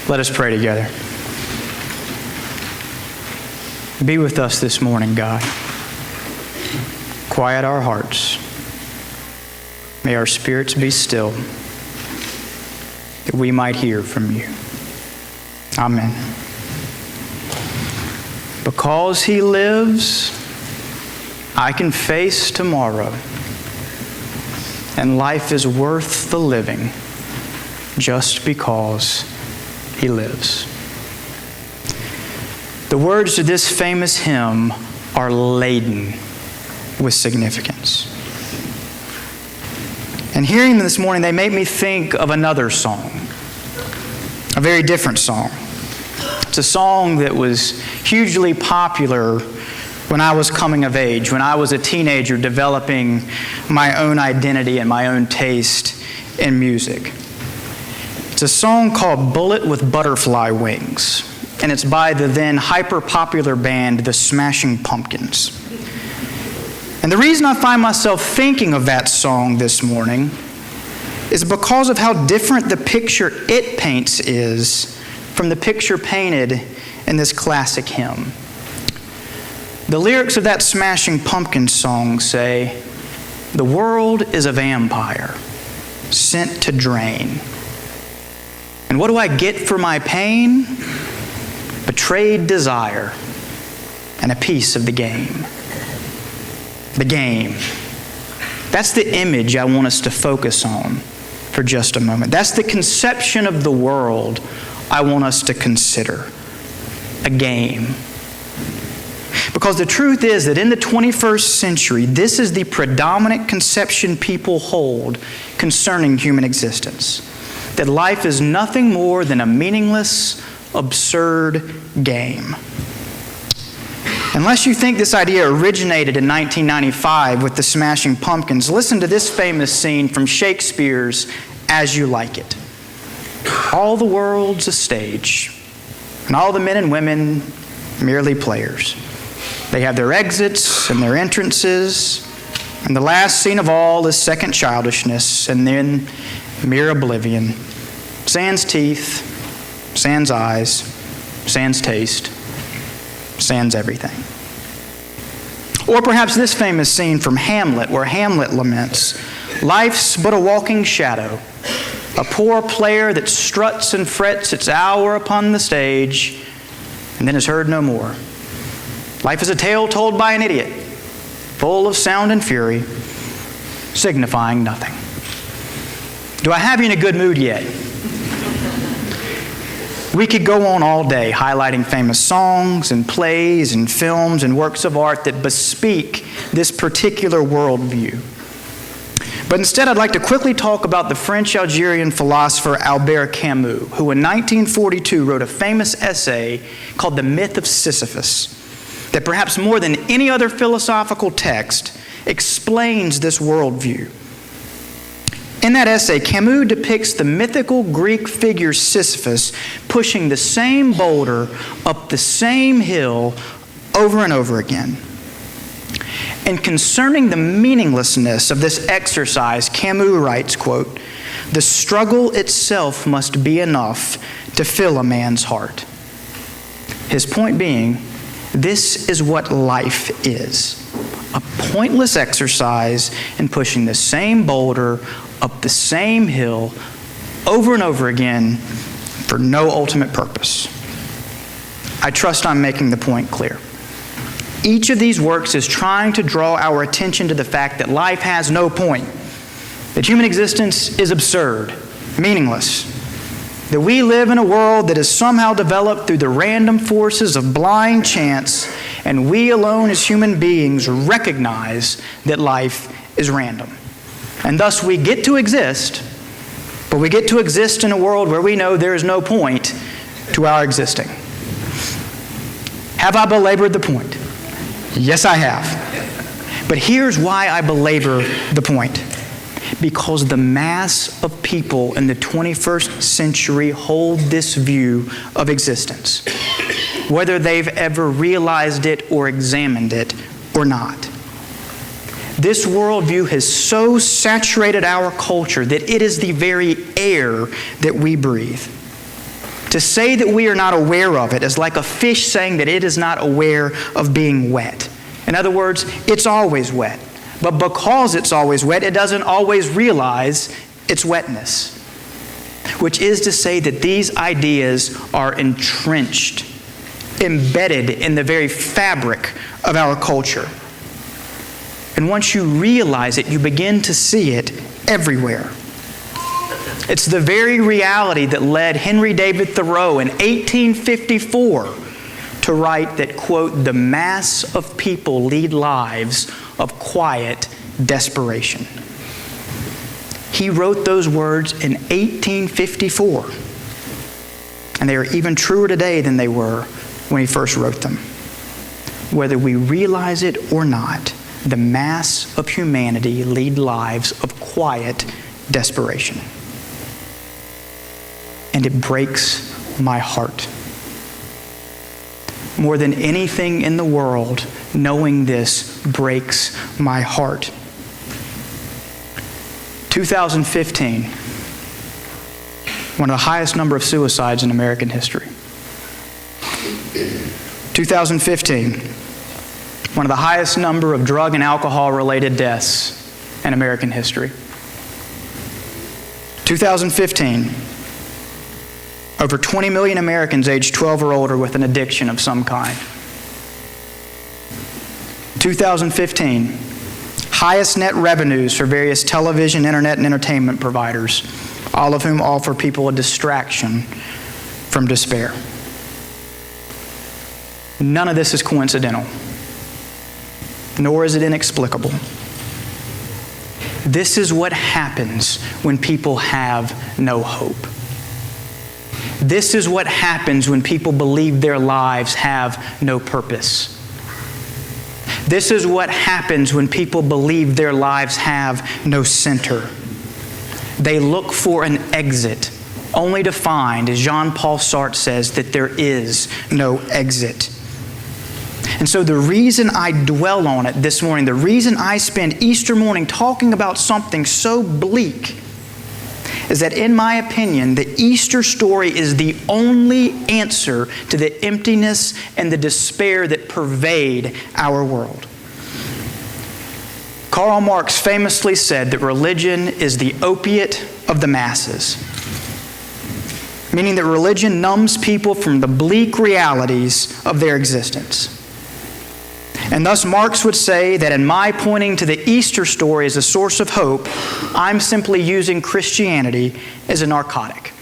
Let us pray together. Be with us this morning, God. Quiet our hearts. May our spirits be still, that we might hear from you. Amen. Because he lives, I can face tomorrow, and life is worth the living just because he lives. The words to this famous hymn are laden with significance. And hearing them this morning, they make me think of another song, a very different song. It's a song that was hugely popular when I was coming of age, when I was a teenager developing my own identity and my own taste in music. It's a song called Bullet with Butterfly Wings, and it's by the then hyper-popular band The Smashing Pumpkins. And the reason I find myself thinking of that song this morning is because of how different the picture it paints is from the picture painted in this classic hymn. The lyrics of that Smashing Pumpkins song say, "The world is a vampire sent to drain. And what do I get for my pain? Betrayed desire and a piece of the game." The game. That's the image I want us to focus on for just a moment. That's the conception of the world I want us to consider. A game. Because the truth is that in the 21st century, this is the predominant conception people hold concerning human existence. That life is nothing more than a meaningless, absurd game. Unless you think this idea originated in 1995 with the Smashing Pumpkins, listen to this famous scene from Shakespeare's As You Like It. All the world's a stage, and all the men and women merely players. They have their exits and their entrances, and the last scene of all is second childishness, and then mere oblivion. Sans teeth, sans eyes, sans taste, sans everything. Or perhaps this famous scene from Hamlet, where Hamlet laments, "Life's but a walking shadow, a poor player that struts and frets its hour upon the stage, and then is heard no more. Life is a tale told by an idiot, full of sound and fury, signifying nothing." Do I have you in a good mood yet? We could go on all day highlighting famous songs and plays and films and works of art that bespeak this particular worldview. But instead, I'd like to quickly talk about the French-Algerian philosopher Albert Camus, who in 1942 wrote a famous essay called The Myth of Sisyphus, that perhaps more than any other philosophical text explains this worldview. In that essay, Camus depicts the mythical Greek figure Sisyphus pushing the same boulder up the same hill over and over again. And concerning the meaninglessness of this exercise, Camus writes, quote, "The struggle itself must be enough to fill a man's heart." His point being, this is what life is. A pointless exercise in pushing the same boulder up the same hill over and over again for no ultimate purpose. I trust I'm making the point clear. Each of these works is trying to draw our attention to the fact that life has no point, that human existence is absurd, meaningless, that we live in a world that is somehow developed through the random forces of blind chance, and we alone as human beings recognize that life is random. And thus we get to exist, but we get to exist in a world where we know there is no point to our existing. Have I belabored the point? Yes, I have. But here's why I belabor the point. Because the mass of people in the 21st century hold this view of existence, whether they've ever realized it or examined it or not. This worldview has so saturated our culture that it is the very air that we breathe. To say that we are not aware of it is like a fish saying that it is not aware of being wet. In other words, it's always wet. But because it's always wet, it doesn't always realize its wetness. Which is to say that these ideas are entrenched, embedded in the very fabric of our culture. And once you realize it, you begin to see it everywhere. It's the very reality that led Henry David Thoreau in 1854 to write that, quote, "the mass of people lead lives of quiet desperation." He wrote those words in 1854. And they are even truer today than they were when he first wrote them. Whether we realize it or not, the mass of humanity lead lives of quiet desperation. And it breaks my heart. More than anything in the world, knowing this breaks my heart. 2015, one of the highest number of suicides in American history. 2015, one of the highest number of drug and alcohol-related deaths in American history. 2015, over 20 million Americans aged 12 or older with an addiction of some kind. 2015, highest net revenues for various television, internet, and entertainment providers, all of whom offer people a distraction from despair. None of this is coincidental, nor is it inexplicable. This is what happens when people have no hope. This is what happens when people believe their lives have no purpose. This is what happens when people believe their lives have no center. They look for an exit, only to find, as Jean-Paul Sartre says, that there is no exit. And so the reason I dwell on it this morning, the reason I spend Easter morning talking about something so bleak, is that in my opinion, the Easter story is the only answer to the emptiness and the despair that pervade our world. Karl Marx famously said that religion is the opiate of the masses, meaning that religion numbs people from the bleak realities of their existence. And thus Marx would say that in my pointing to the Easter story as a source of hope, I'm simply using Christianity as a narcotic.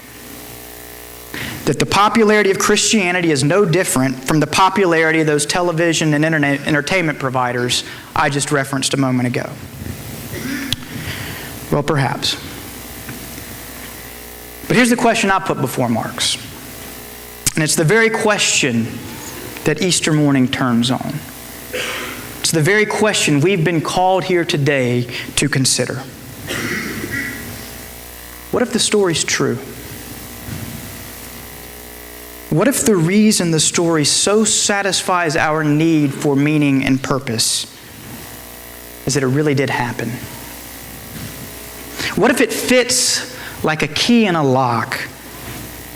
That the popularity of Christianity is no different from the popularity of those television and internet entertainment providers I just referenced a moment ago. Well, perhaps. But here's the question I put before Marx. And it's the very question that Easter morning turns on. It's the very question we've been called here today to consider. What if the story's true? What if the reason the story so satisfies our need for meaning and purpose is that it really did happen? What if it fits like a key in a lock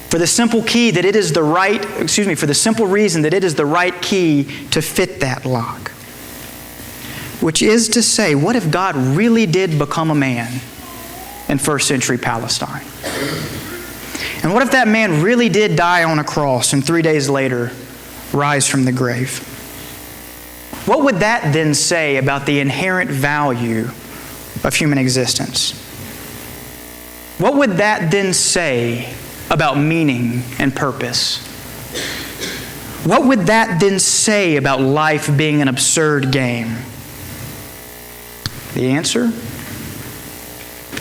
for the simple reason that it is the right key to fit that lock? Which is to say, what if God really did become a man in first century Palestine? And what if that man really did die on a cross and 3 days later rise from the grave? What would that then say about the inherent value of human existence? What would that then say about meaning and purpose? What would that then say about life being an absurd game? The answer?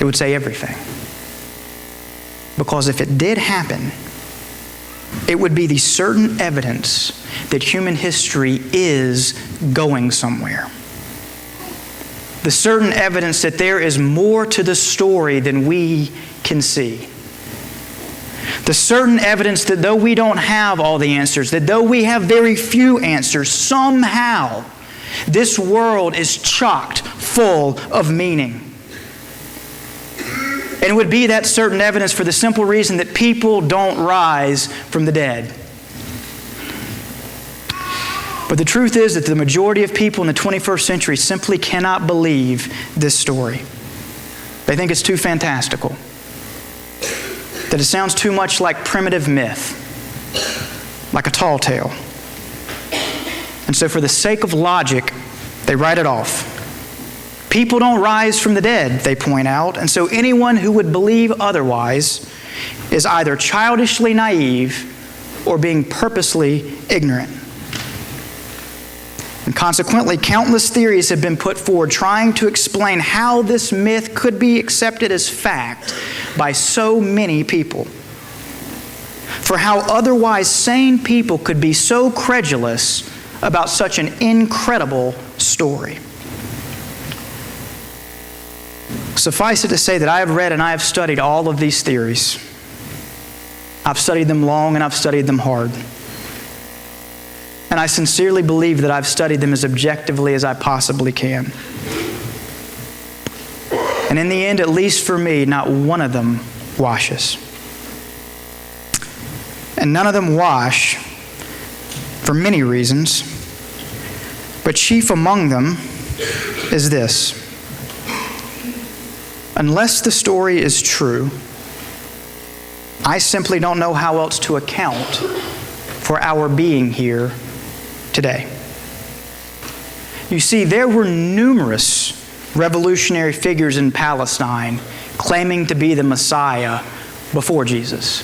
It would say everything. Because if it did happen, it would be the certain evidence that human history is going somewhere. The certain evidence that there is more to the story than we can see. The certain evidence that though we don't have all the answers, that though we have very few answers, somehow this world is chocked full of meaning. And it would be that certain evidence for the simple reason that people don't rise from the dead. But the truth is that the majority of people in the 21st century simply cannot believe this story. They think it's too fantastical, that it sounds too much like primitive myth, like a tall tale. And so for the sake of logic, they write it off. People don't rise from the dead, they point out, and so anyone who would believe otherwise is either childishly naive or being purposely ignorant. And consequently, countless theories have been put forward trying to explain how this myth could be accepted as fact by so many people. For how otherwise sane people could be so credulous about such an incredible story. Suffice it to say that I have read and I have studied all of these theories. I've studied them long and I've studied them hard. And I sincerely believe that I've studied them as objectively as I possibly can. And in the end, at least for me, not one of them washes. And none of them wash for many reasons, but chief among them is this. Unless the story is true, I simply don't know how else to account for our being here today. You see, there were numerous revolutionary figures in Palestine claiming to be the Messiah before Jesus.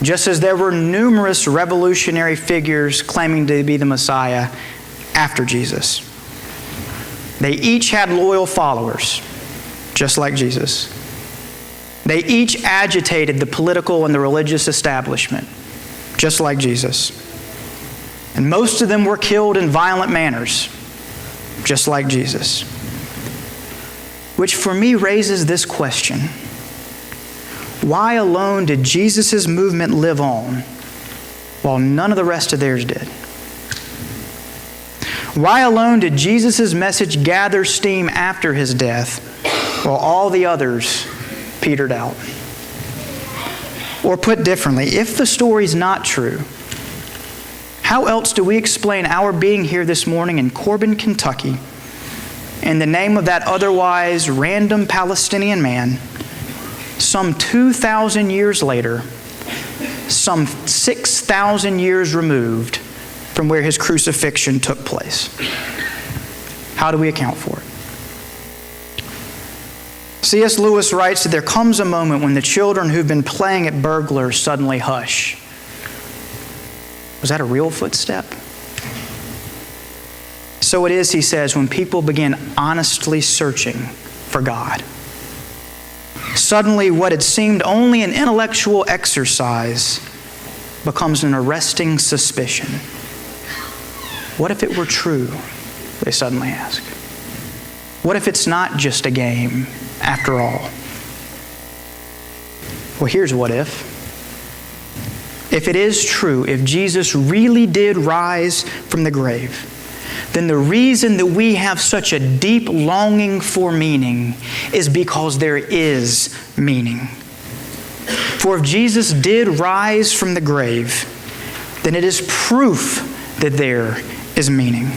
Just as there were numerous revolutionary figures claiming to be the Messiah after Jesus. They each had loyal followers, just like Jesus. They each agitated the political and the religious establishment, just like Jesus. And most of them were killed in violent manners, just like Jesus. Which for me raises this question. Why alone did Jesus' movement live on while none of the rest of theirs did? Why alone did Jesus' message gather steam after his death while all the others petered out? Or put differently, if the story's not true, how else do we explain our being here this morning in Corbin, Kentucky, in the name of that otherwise random Palestinian man, some 2,000 years later, some 6,000 years removed from where his crucifixion took place? How do we account for it? C.S. Lewis writes that there comes a moment when the children who've been playing at burglar suddenly hush. Was that a real footstep? So it is, he says, when people begin honestly searching for God. Suddenly, what had seemed only an intellectual exercise becomes an arresting suspicion. What if it were true? They suddenly ask. What if it's not just a game after all? Well, here's what if. If it is true, if Jesus really did rise from the grave, then the reason that we have such a deep longing for meaning is because there is meaning. For if Jesus did rise from the grave, then it is proof that there is meaning.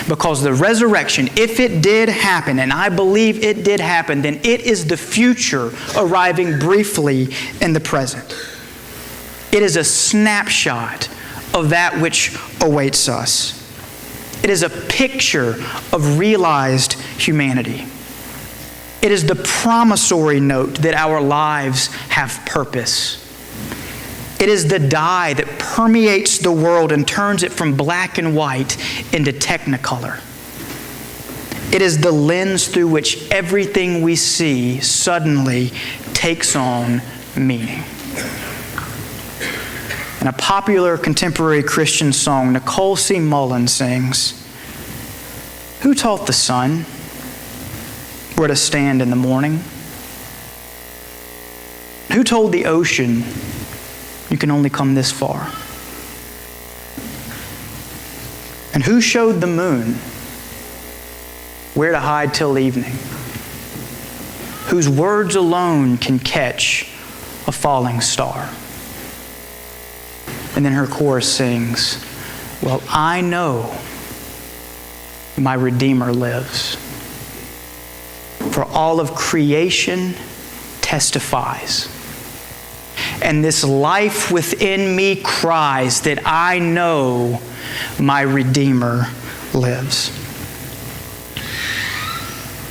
Because the resurrection, if it did happen, and I believe it did happen, then it is the future arriving briefly in the present. It is a snapshot of that which awaits us. It is a picture of realized humanity. It is the promissory note that our lives have purpose. It is the dye that permeates the world and turns it from black and white into technicolor. It is the lens through which everything we see suddenly takes on meaning. In a popular contemporary Christian song, Nicole C. Mullen sings, "Who taught the sun where to stand in the morning? Who told the ocean you can only come this far? And who showed the moon where to hide till evening? whose words alone can catch a falling star. And then her chorus sings, well, I know my Redeemer lives. For all of creation testifies. And this life within me cries that I know my Redeemer lives.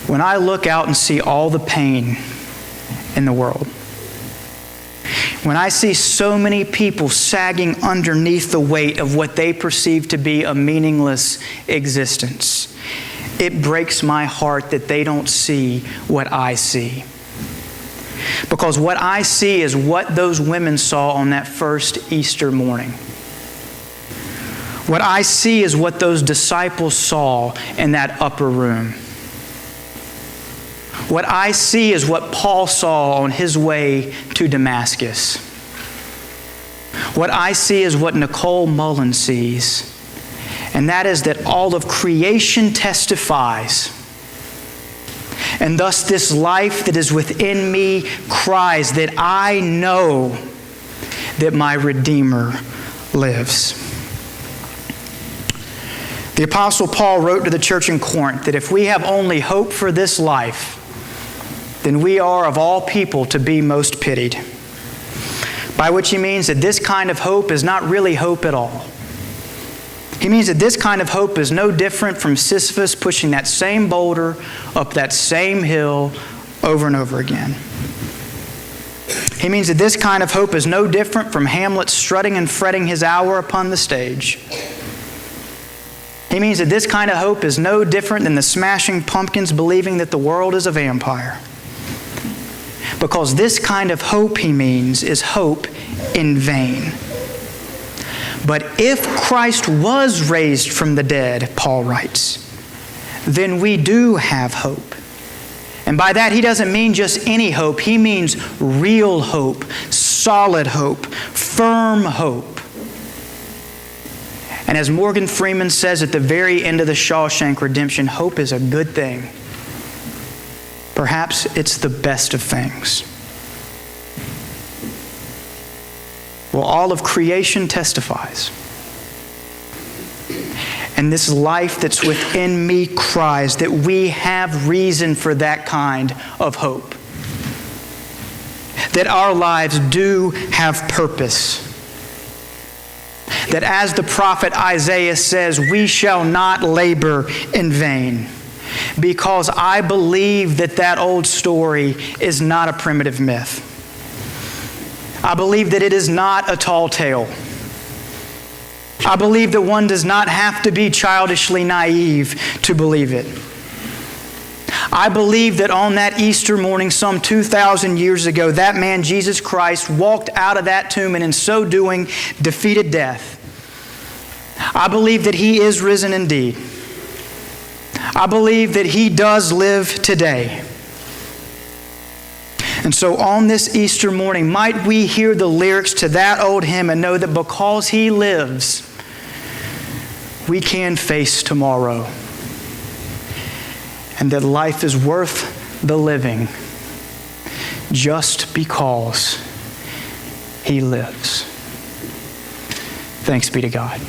When I look out and see all the pain in the world, when I see so many people sagging underneath the weight of what they perceive to be a meaningless existence, it breaks my heart that they don't see what I see. Because what I see is what those women saw on that first Easter morning. What I see is what those disciples saw in that upper room. What I see is what Paul saw on his way to Damascus. What I see is what Nicole Mullen sees, and that is that all of creation testifies. And thus this life that is within me cries that I know that my Redeemer lives. The Apostle Paul wrote to the church in Corinth that if we have only hope for this life, then we are of all people to be most pitied. By which he means that this kind of hope is not really hope at all. He means that this kind of hope is no different from Sisyphus pushing that same boulder up that same hill over and over again. He means that this kind of hope is no different from Hamlet strutting and fretting his hour upon the stage. He means that this kind of hope is no different than the Smashing Pumpkins believing that the world is a vampire. Because this kind of hope, he means, is hope in vain. But if Christ was raised from the dead, Paul writes, then we do have hope. And by that, he doesn't mean just any hope. He means real hope, solid hope, firm hope. And as Morgan Freeman says at the very end of the Shawshank Redemption, hope is a good thing. Perhaps it's the best of things. Well, all of creation testifies. And this life that's within me cries that we have reason for that kind of hope. That our lives do have purpose. That as the prophet Isaiah says, we shall not labor in vain. Because I believe that that old story is not a primitive myth. I believe that it is not a tall tale. I believe that one does not have to be childishly naive to believe it. I believe that on that Easter morning, some 2,000 years ago, that man, Jesus Christ, walked out of that tomb and in so doing, defeated death. I believe that He is risen indeed. I believe that He does live today. And so on this Easter morning, might we hear the lyrics to that old hymn and know that because He lives, we can face tomorrow. And that life is worth the living just because He lives. Thanks be to God.